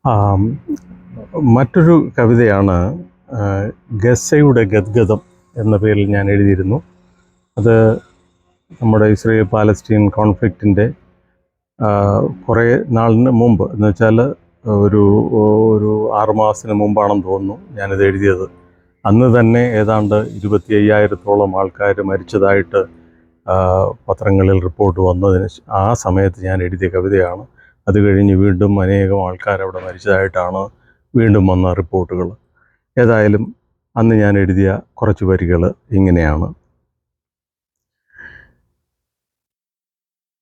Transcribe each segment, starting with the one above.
ആം, മറ്റൊരു കവിതയാണ് ആ, ഗസയുടെ ഗദ്ഗതം എന്ന പേരിൽ ഞാൻ എഴുതിയിരുന്നു. അത് നമ്മുടെ ഇസ്രയേൽ പാലസ്തീൻ കോൺഫ്ലിക്റ്റിൻ്റെ കുറേ നാളിന് മുമ്പ്, എന്ന് വെച്ചാൽ ഒരു ഒരു 6 മാസത്തിന് മുമ്പാണെന്ന് തോന്നുന്നു ഞാനിത് എഴുതിയത്. അന്ന് തന്നെ ഏതാണ്ട് 25,000-ഓളം ആൾക്കാർ മരിച്ചതായിട്ട് പത്രങ്ങളിൽ റിപ്പോർട്ട് വന്നതിന് ആ സമയത്ത് ഞാൻ എഴുതിയ കവിതയാണ്. അത് കഴിഞ്ഞ് വീണ്ടും അനേകം ആൾക്കാരവിടെ മരിച്ചതായിട്ടാണ് വീണ്ടും വന്ന റിപ്പോർട്ടുകൾ. ഏതായാലും അന്ന് ഞാൻ എഴുതിയ കുറച്ച് വരികൾ ഇങ്ങനെയാണ്.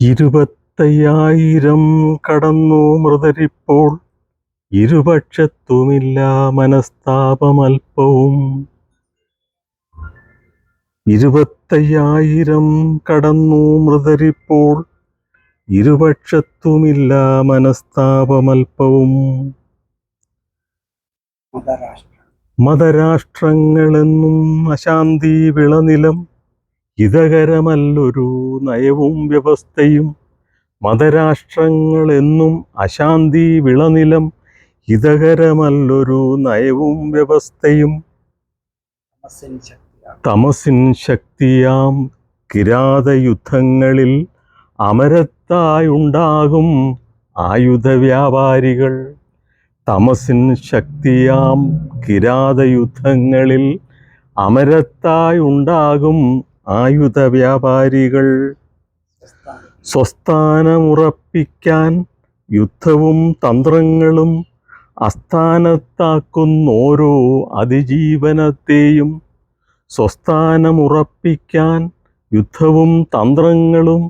25,000 കടന്നു മൃതരിപ്പോൾ, ഇരുപക്ഷത്തുമില്ല മനസ്താപമൽപ്പവും. 25,000 കടന്നു മൃതരിപ്പോൾ, ഇരുപക്ഷത്തുമില്ല മനസ്താപമൽപ്പവും. മതരാഷ്ട്രങ്ങളെന്നും അശാന്തി വിളനിലം, ഹിതകരമല്ലൊരു നയവും വ്യവസ്ഥയും. മതരാഷ്ട്രങ്ങളെന്നും അശാന്തി വിളനിലം, ഹിതകരമല്ലൊരു നയവും വ്യവസ്ഥയും. തമസിൻ ശക്തിയാം കിരാതയുദ്ധങ്ങളിൽ അമരത്തായുണ്ടാകും ആയുധവ്യാപാരികൾ. തമസിൻ ശക്തിയാം കിരാതയുദ്ധങ്ങളിൽ അമരത്തായുണ്ടാകും ആയുധവ്യാപാരികൾ. സ്വസ്ഥാനമുറപ്പിക്കാൻ യുദ്ധവും തന്ത്രങ്ങളും അസ്ഥാനത്താക്കുന്നോരോ അതിജീവനത്തെയും. സ്വസ്ഥാനമുറപ്പിക്കാൻ യുദ്ധവും തന്ത്രങ്ങളും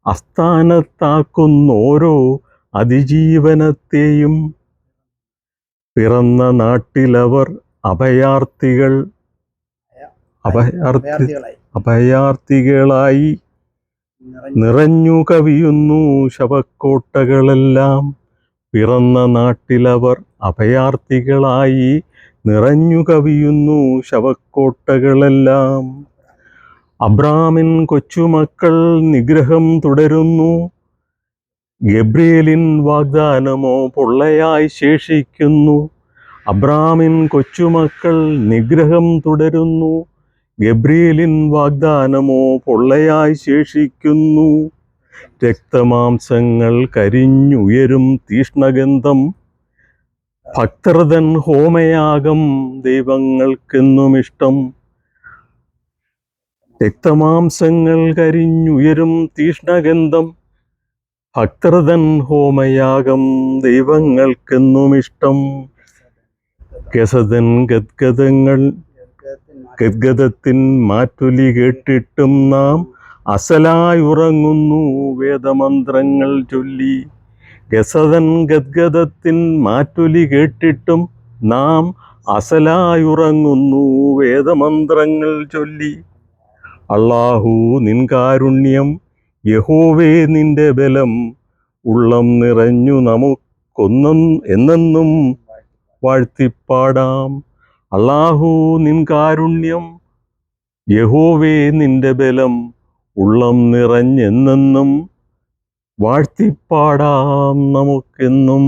അസ്ഥാനത്താക്കുന്നോരോ അതിജീവനത്തെയും. പിറന്ന നാട്ടിലവർ അഭയാർത്ഥികളായി നിറഞ്ഞു കവിയുന്നു ശവക്കോട്ടകളെല്ലാം. പിറന്ന നാട്ടിലവർ അഭയാർത്ഥികളായി നിറഞ്ഞു കവിയുന്നു ശവക്കോട്ടകളെല്ലാം. അബ്രാമിൻ കൊച്ചുമക്കൾ നിഗ്രഹം തുടരുന്നു, ഗബ്രിയേലിൻ വാഗ്ദാനമോ പൊള്ളയായി ശേഷിക്കുന്നു. അബ്രാമിൻ കൊച്ചുമക്കൾ നിഗ്രഹം തുടരുന്നു, ഗബ്രിയേലിൻ വാഗ്ദാനമോ പൊള്ളയായി ശേഷിക്കുന്നു. രക്തമാംസങ്ങൾ കരിഞ്ഞുയരും തീഷ്ണഗന്ധം, ഭക്തർതൻ ഹോമയാഗം ദൈവങ്ങൾക്കെന്നുമിഷ്ടം. രക്തമാംസങ്ങൾ കരിഞ്ഞുയരും തീഷ്ണഗന്ധം, ഭക്തർതൻ ഹോമയാഗം ദൈവങ്ങൾക്കെന്നുമിഷ്ടം. ഗസതൻ ഗദ്ഗതത്തിൻ മാറ്റൊലി കേട്ടിട്ടും നാം അസലായുറങ്ങുന്നു വേദമന്ത്രങ്ങൾ ചൊല്ലി. ഗസതൻ ഗദ്ഗതത്തിൻ മാറ്റൊലി കേട്ടിട്ടും നാം അസലായുറങ്ങുന്നു വേദമന്ത്രങ്ങൾ ചൊല്ലി. അല്ലാഹു നിൻ കാരുണ്യം, യഹോവേ നിന്റെ ബലം, ഉള്ളം നിറഞ്ഞു എന്നെന്നും വാഴ്ത്തിപ്പാടാം. അല്ലാഹു നിൻ കാരുണ്യം, യഹോവേ നിന്റെ ബലം, ഉള്ളം നിറഞ്ഞെന്നെന്നും വാഴ്ത്തിപ്പാടാം നമുക്കെന്നും.